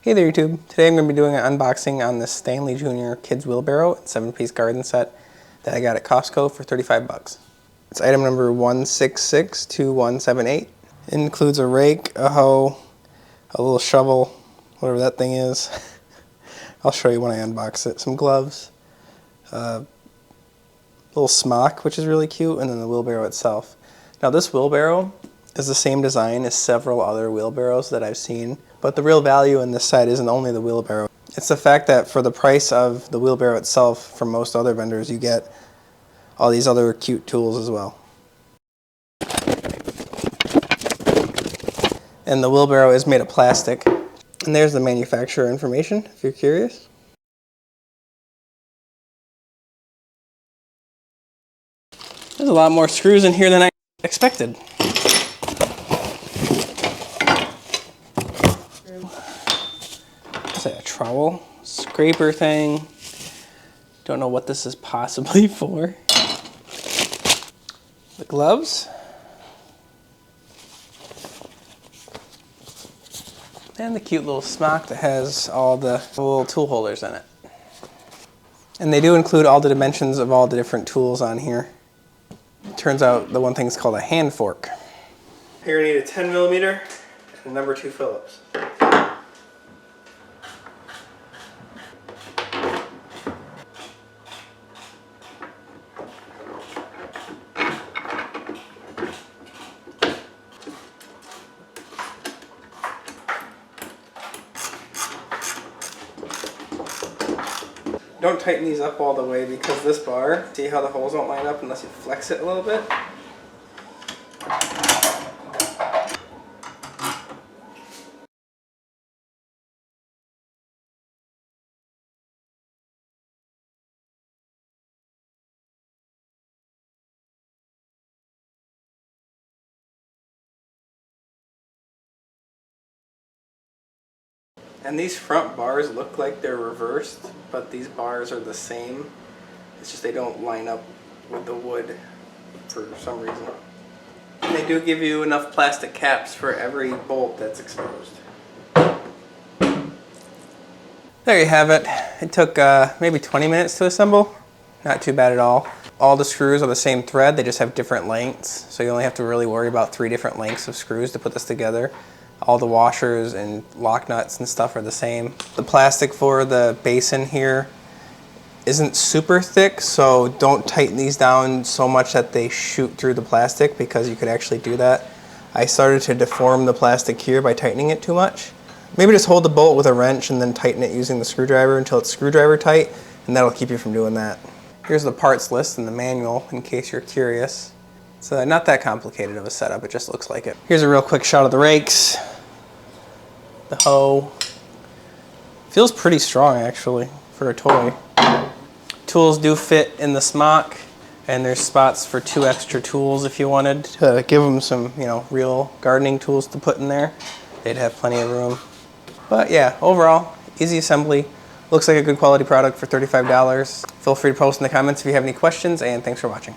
Hey there YouTube, today I'm going to be doing an unboxing on this Stanley Jr. Kids Wheelbarrow 7-piece garden set that I got at Costco for 35 bucks. It's item number 1662178. It includes a rake, a hoe, a little shovel, whatever that thing is. I'll show you when I unbox it. Some gloves, a little smock which is really cute, and then the wheelbarrow itself. Now this wheelbarrow is the same design as several other wheelbarrows that I've seen, but the real value in this set isn't only the wheelbarrow. It's the fact that for the price of the wheelbarrow itself from most other vendors, you get all these other cute tools as well. And the wheelbarrow is made of plastic. And there's the manufacturer information if you're curious. There's a lot more screws in here than I expected. Is that a trowel? Scraper thing. Don't know what this is possibly for. The gloves. And the cute little smock that has all the little tool holders in it. And they do include all the dimensions of all the different tools on here. Turns out the one thing is called a hand fork. Here you need a 10mm and a number 2 Phillips. Don't tighten these up all the way because this bar, see how the holes don't line up unless you flex it a little bit? And these front bars look like they're reversed, but these bars are the same. It's just they don't line up with the wood for some reason. And they do give you enough plastic caps for every bolt that's exposed. There you have it. It took maybe 20 minutes to assemble. Not too bad at all. All the screws are the same thread, they just have different lengths. So you only have to really worry about 3 different lengths of screws to put this together. All the washers and lock nuts and stuff are the same. The plastic for the basin here isn't super thick, so don't tighten these down so much that they shoot through the plastic, because you could actually do that. I started to deform the plastic here by tightening it too much. Maybe just hold the bolt with a wrench and then tighten it using the screwdriver until it's screwdriver tight, and that'll keep you from doing that. Here's the parts list and the manual in case you're curious. It's not that complicated of a setup, it just looks like it. Here's a real quick shot of the rakes, the hoe. Feels pretty strong actually for a toy. Tools do fit in the smock, and there's spots for 2 extra tools if you wanted to give them some, real gardening tools to put in there. They'd have plenty of room. But yeah, overall, easy assembly. Looks like a good quality product for $35. Feel free to post in the comments if you have any questions, and thanks for watching.